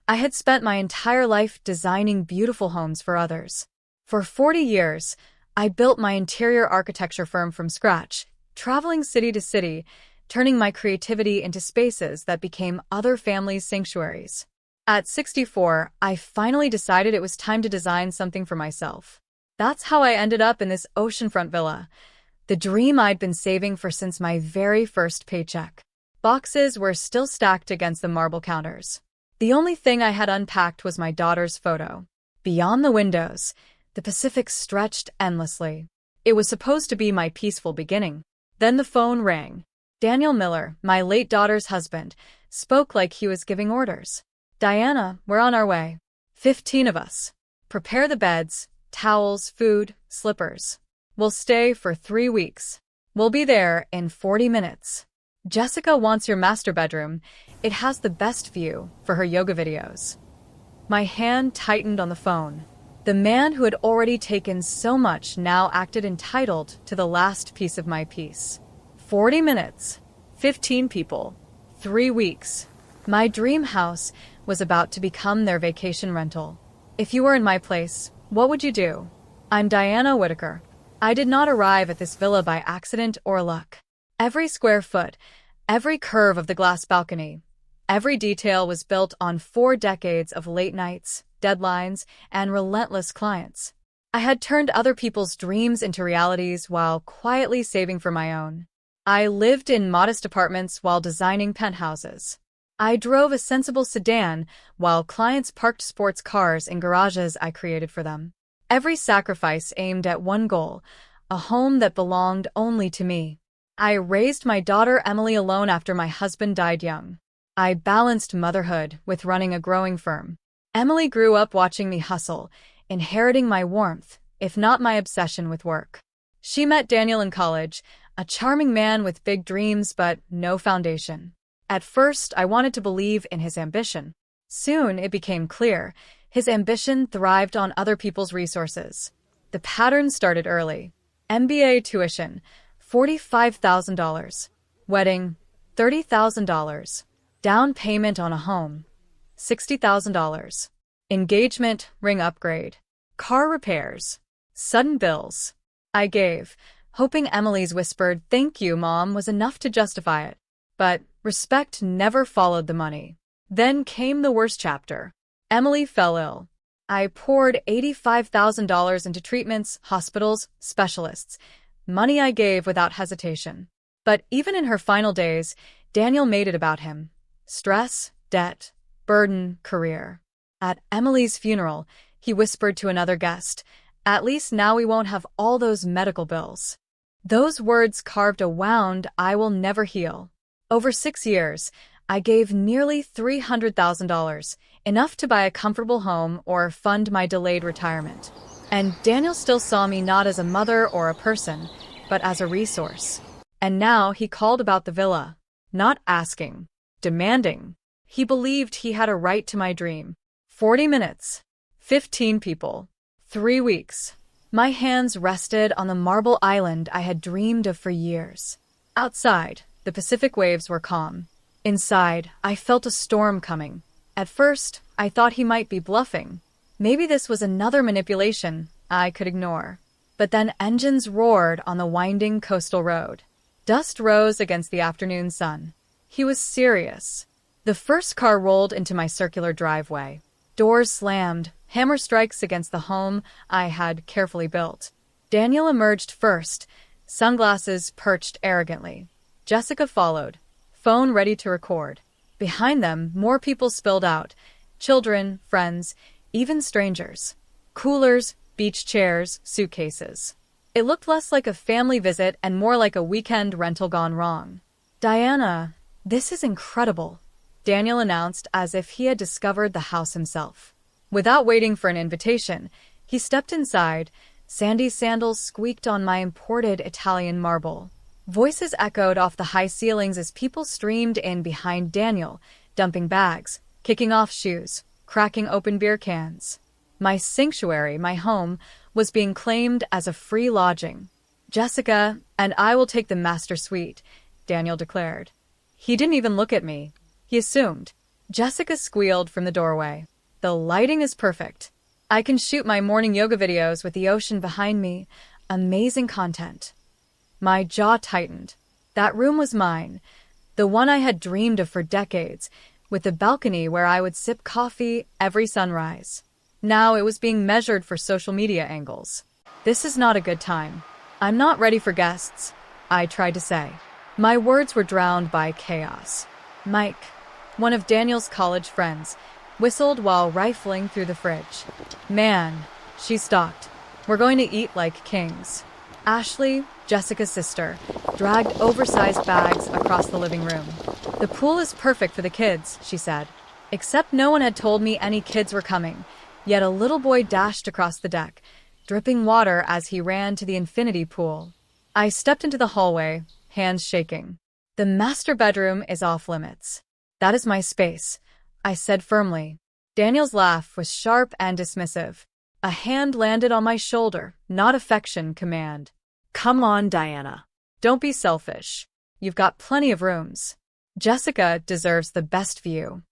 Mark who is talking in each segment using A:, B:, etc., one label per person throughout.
A: I had spent my entire life designing beautiful homes for others. For 40 years, I built my interior architecture firm from scratch, traveling city to city, turning my creativity into spaces that became other families' sanctuaries. At 64, I finally decided it was time to design something for myself. That's how I ended up in this oceanfront villa, the dream I'd been saving for since my very first paycheck. Boxes were still stacked against the marble counters. The only thing I had unpacked was my daughter's photo. Beyond the windows, the Pacific stretched endlessly. It was supposed to be my peaceful beginning. Then the phone rang. Daniel Miller, my late daughter's husband, spoke like he was giving orders. "Diana, we're on our way. 15 of us. Prepare the beds, towels, food, slippers. We'll stay for 3 weeks. We'll be there in 40 minutes. Jessica wants your master bedroom. It has the best view for her yoga videos." My hand tightened on the phone. The man who had already taken so much now acted entitled to the last piece of my piece. 40 minutes, 15 people, 3 weeks. My dream house was about to become their vacation rental. If you were in my place, what would you do? I'm Diana Whitaker. I did not arrive at this villa by accident or luck. Every square foot, every curve of the glass balcony, every detail was built on 4 decades of late nights, deadlines, and relentless clients. I had turned other people's dreams into realities while quietly saving for my own. I lived in modest apartments while designing penthouses. I drove a sensible sedan while clients parked sports cars in garages I created for them. Every sacrifice aimed at one goal, a home that belonged only to me. I raised my daughter Emily alone after my husband died young. I balanced motherhood with running a growing firm. Emily grew up watching me hustle, inheriting my warmth, if not my obsession with work. She met Daniel in college, a charming man with big dreams but no foundation. At first, I wanted to believe in his ambition. Soon, it became clear, his ambition thrived on other people's resources. The pattern started early. MBA tuition, $45,000. Wedding, $30,000. Down payment on a home, $60,000. Engagement, ring upgrade. Car repairs. Sudden bills. I gave, hoping Emily's whispered "thank you, Mom" was enough to justify it. But respect never followed the money. Then came the worst chapter. Emily fell ill. I poured $85,000 into treatments, hospitals, specialists. Money I gave without hesitation. But even in her final days, Daniel made it about him. Stress, debt, burden, career. At Emily's funeral, he whispered to another guest, "At least now we won't have all those medical bills." Those words carved a wound I will never heal. Over 6 years, I gave nearly $300,000, enough to buy a comfortable home or fund my delayed retirement. And Daniel still saw me not as a mother or a person, but as a resource. And now he called about the villa, not asking, demanding. He believed he had a right to my dream. 40 minutes, 15 people, 3 weeks. My hands rested on the marble island I had dreamed of for years. Outside, the Pacific waves were calm. Inside, I felt a storm coming. At first, I thought he might be bluffing. Maybe this was another manipulation I could ignore. But then engines roared on the winding coastal road. Dust rose against the afternoon sun. He was serious. The first car rolled into my circular driveway. Doors slammed, hammer strikes against the home I had carefully built. Daniel emerged first, sunglasses perched arrogantly. Jessica followed, phone ready to record. Behind them, more people spilled out. Children, friends, even strangers. Coolers, beach chairs, suitcases. It looked less like a family visit and more like a weekend rental gone wrong. "Diana, this is incredible," Daniel announced as if he had discovered the house himself. Without waiting for an invitation, he stepped inside. Sandy sandals squeaked on my imported Italian marble. Voices echoed off the high ceilings as people streamed in behind Daniel, dumping bags, kicking off shoes, cracking open beer cans. My sanctuary, my home, was being claimed as a free lodging. "Jessica and I will take the master suite," Daniel declared. He didn't even look at me. He assumed. Jessica squealed from the doorway. The lighting is perfect. I can shoot my morning yoga videos with the ocean behind me. Amazing content. My jaw tightened. That room was mine, the one I had dreamed of for decades, with a balcony where I would sip coffee every sunrise. Now it was being measured for social media angles. This is not a good time. I'm not ready for guests, I tried to say. My words were drowned by chaos. Mike, one of Daniel's college friends, whistled while rifling through the fridge. Man, she stalked. We're going to eat like kings. Ashley, Jessica's sister, dragged oversized bags across the living room. The pool is perfect for the kids, she said. Except no one had told me any kids were coming, yet a little boy dashed across the deck, dripping water as he ran to the infinity pool. I stepped into the hallway, hands shaking. The master bedroom is off limits. That is my space, I said firmly. Daniel's laugh was sharp and dismissive. A hand landed on my shoulder, not affection, command. Come on, Diana. Don't be selfish. You've got plenty of rooms. Jessica deserves the best view.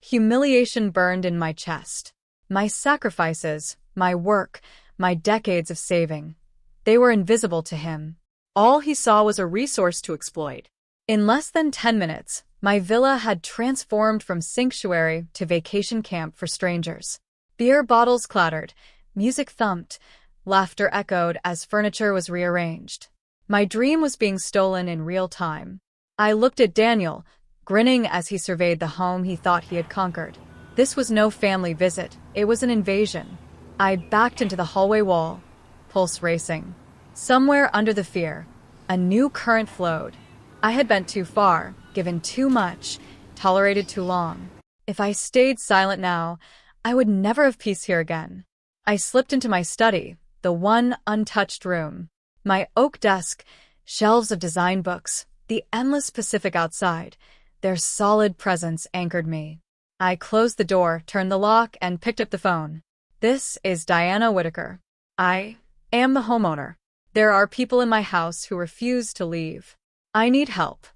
A: Humiliation burned in my chest. My sacrifices, my work, my decades of saving. They were invisible to him. All he saw was a resource to exploit. In less than 10 minutes, my villa had transformed from sanctuary to vacation camp for strangers. Beer bottles clattered, music thumped, laughter echoed as furniture was rearranged. My dream was being stolen in real time. I looked at Daniel, grinning as he surveyed the home he thought he had conquered. This was no family visit, it was an invasion. I backed into the hallway wall, pulse racing. Somewhere under the fear, a new current flowed. I had bent too far, given too much, tolerated too long. If I stayed silent now, I would never have peace here again. I slipped into my study, the one untouched room. My oak desk, shelves of design books, the endless Pacific outside, their solid presence anchored me. I closed the door, turned the lock, and picked up the phone. This is Diana Whitaker. I am the homeowner. There are people in my house who refuse to leave. I need help.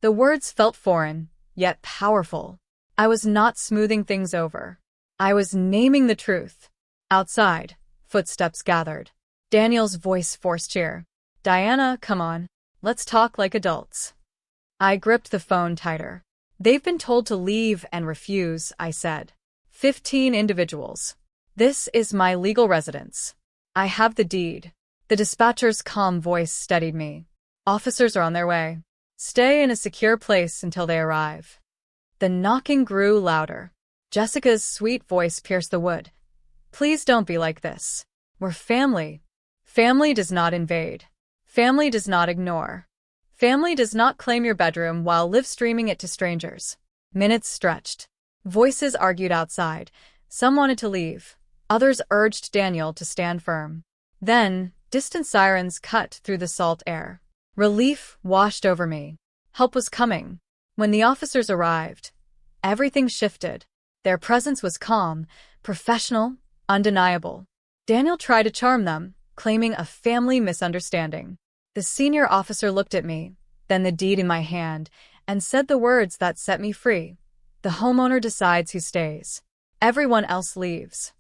A: The words felt foreign, yet powerful. I was not smoothing things over. I was naming the truth. Outside, footsteps gathered. Daniel's voice forced cheer. Diana, come on. Let's talk like adults. I gripped the phone tighter. They've been told to leave and refuse, I said. 15 individuals. This is my legal residence. I have the deed. The dispatcher's calm voice steadied me. Officers are on their way. Stay in a secure place until they arrive. The knocking grew louder. Jessica's sweet voice pierced the wood. Please don't be like this. We're family. Family does not invade. Family does not ignore. Family does not claim your bedroom while live streaming it to strangers. Minutes stretched. Voices argued outside. Some wanted to leave. Others urged Daniel to stand firm. Then, distant sirens cut through the salt air. Relief washed over me. Help was coming. When the officers arrived, everything shifted. Their presence was calm, professional, undeniable. Daniel tried to charm them, claiming a family misunderstanding. The senior officer looked at me, then the deed in my hand, and said the words that set me free. The homeowner decides who stays. Everyone else leaves.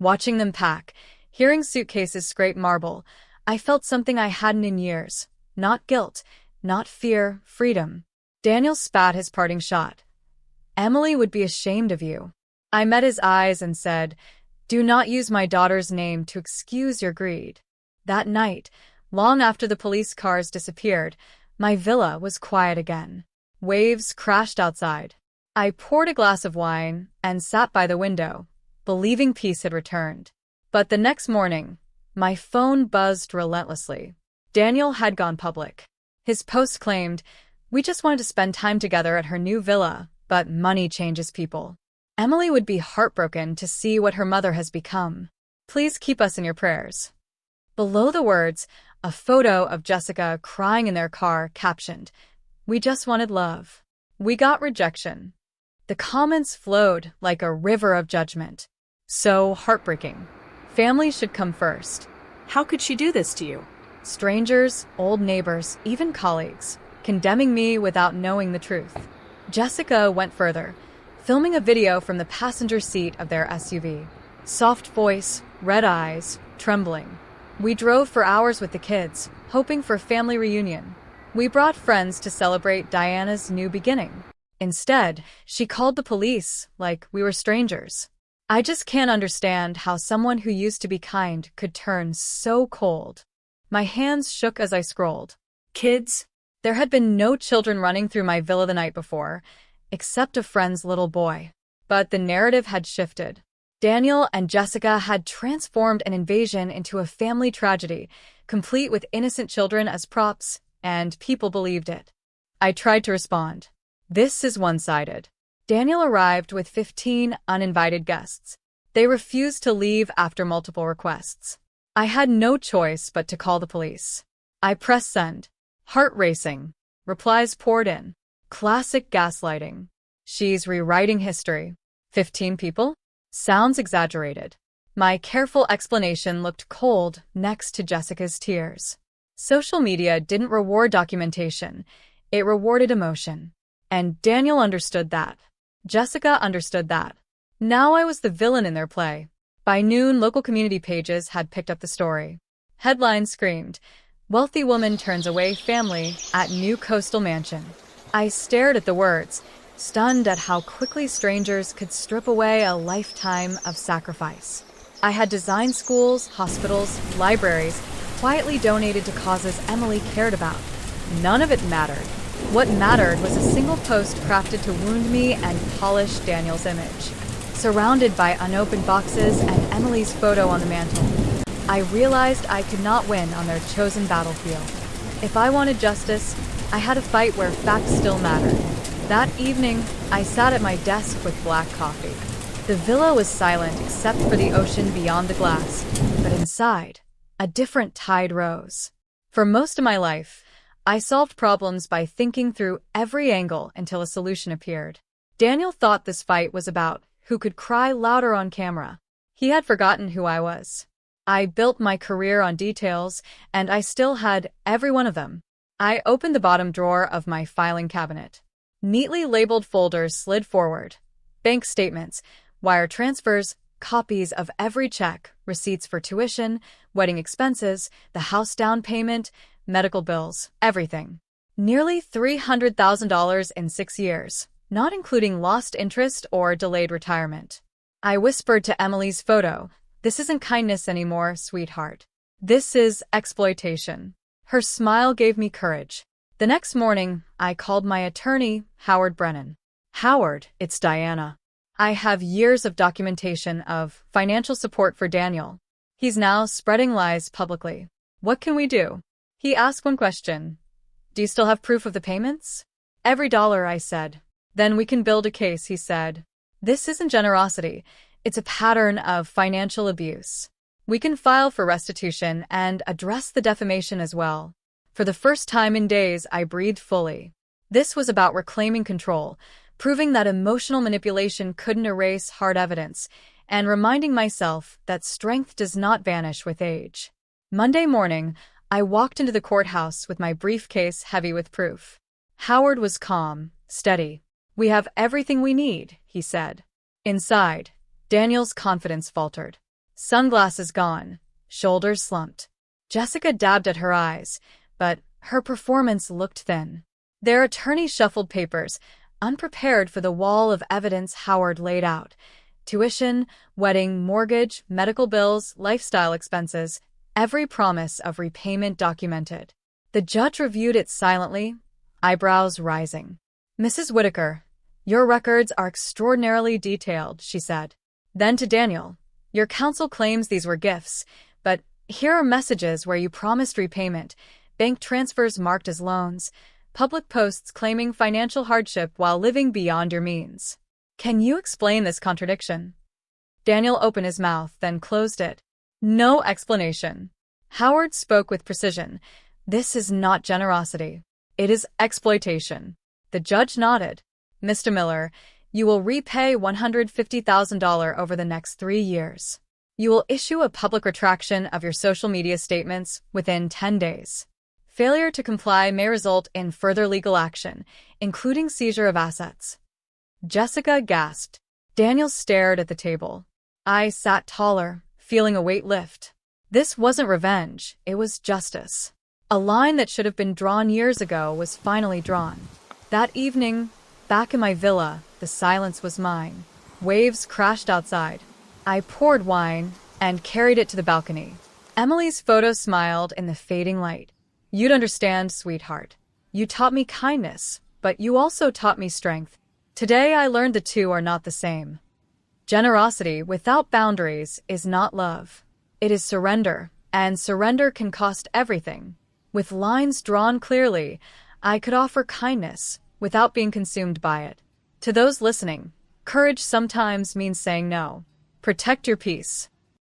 A: Watching them pack, hearing suitcases scrape marble, I felt something I hadn't in years. Not guilt, not fear, freedom. Daniel spat his parting shot. Emily would be ashamed of you. I met his eyes and said, do not use my daughter's name to excuse your greed. That night, long after the police cars disappeared, my villa was quiet again. Waves crashed outside. I poured a glass of wine and sat by the window, believing peace had returned. But the next morning, my phone buzzed relentlessly. Daniel had gone public. His post claimed, we just wanted to spend time together at her new villa, but money changes people. Emily would be heartbroken to see what her mother has become. Please keep us in your prayers. Below the words, a photo of Jessica crying in their car captioned, we just wanted love. We got rejection. The comments flowed like a river of judgment. So heartbreaking. Family should come first.
B: How could she do this to you?
A: Strangers, old neighbors, even colleagues, condemning me without knowing the truth. Jessica went further, filming a video from the passenger seat of their SUV. Soft voice, red eyes, trembling. We drove for hours with the kids, hoping for family reunion. We brought friends to celebrate Diana's new beginning. Instead, she called the police like we were strangers. I just can't understand how someone who used to be kind could turn so cold. My hands shook as I scrolled. Kids? There had been no children running through my villa the night before, except a friend's little boy. But the narrative had shifted. Daniel and Jessica had transformed an invasion into a family tragedy, complete with innocent children as props, and people believed it. I tried to respond. This is one-sided. Daniel arrived with 15 uninvited guests. They refused to leave after multiple requests. I had no choice but to call the police. I pressed send. Heart racing. Replies poured in. Classic gaslighting. She's rewriting history. 15 people? Sounds exaggerated. My careful explanation looked cold next to Jessica's tears. Social media didn't reward documentation. It rewarded emotion. And Daniel understood that. Jessica understood that. Now I was the villain in their play. By noon, local community pages had picked up the story. Headlines screamed, "Wealthy woman turns away family at new coastal mansion." I stared at the words, stunned at how quickly strangers could strip away a lifetime of sacrifice. I had designed schools, hospitals, libraries, quietly donated to causes Emily cared about. None of it mattered. What mattered was a single post crafted to wound me and polish Daniel's image. Surrounded by unopened boxes and Emily's photo on the mantle, I realized I could not win on their chosen battlefield. If I wanted justice, I had to fight where facts still mattered. That evening, I sat at my desk with black coffee. The villa was silent except for the ocean beyond the glass, but inside, a different tide rose. For most of my life, I solved problems by thinking through every angle until a solution appeared. Daniel thought this fight was about who could cry louder on camera. He had forgotten who I was. I built my career on details, and I still had every one of them. I opened the bottom drawer of my filing cabinet. Neatly labeled folders slid forward. Bank statements, wire transfers, copies of every check, receipts for tuition, wedding expenses, the house down payment, medical bills, everything. Nearly $300,000 in 6 years, not including lost interest or delayed retirement. I whispered to Emily's photo, "This isn't kindness anymore, sweetheart. This is exploitation." Her smile gave me courage. The next morning, I called my attorney, Howard Brennan. "Howard, it's Diana. I have years of documentation of financial support for Daniel. He's now spreading lies publicly. What can we do?" He asked one question. "Do you still have proof of the payments?" "Every dollar," I said. "Then we can build a case," he said. "This isn't generosity. It's a pattern of financial abuse. We can file for restitution and address the defamation as well." For the first time in days, I breathed fully. This was about reclaiming control, proving that emotional manipulation couldn't erase hard evidence, and reminding myself that strength does not vanish with age. Monday morning, I walked into the courthouse with my briefcase heavy with proof. Howard was calm, steady. "We have everything we need," he said. Inside, Daniel's confidence faltered. Sunglasses gone, shoulders slumped. Jessica dabbed at her eyes, but her performance looked thin. Their attorney shuffled papers, unprepared for the wall of evidence Howard laid out. Tuition, wedding, mortgage, medical bills, lifestyle expenses, every promise of repayment documented. The judge reviewed it silently, eyebrows rising. "Mrs. Whitaker, your records are extraordinarily detailed," she said. Then to Daniel, "Your counsel claims these were gifts, but here are messages where you promised repayment, bank transfers marked as loans, public posts claiming financial hardship while living beyond your means. Can you explain this contradiction?" Daniel opened his mouth, then closed it. No explanation. Howard spoke with precision. "This is not generosity. It is exploitation." The judge nodded. "Mr. Miller, you will repay $150,000 over the next 3 years. You will issue a public retraction of your social media statements within 10 days. Failure to comply may result in further legal action, including seizure of assets." Jessica gasped. Daniel stared at the table. I sat taller, feeling a weight lift. This wasn't revenge, it was justice. A line that should have been drawn years ago was finally drawn. That evening, back in my villa, the silence was mine. Waves crashed outside. I poured wine and carried it to the balcony. Emily's photo smiled in the fading light. You'd understand, sweetheart. You taught me kindness, but you also taught me strength. Today I learned the two are not the same. Generosity without boundaries is not love. It is surrender, and surrender can cost everything. With lines drawn clearly, I could offer kindness without being consumed by it. To those listening, courage sometimes means saying no. Protect your peace.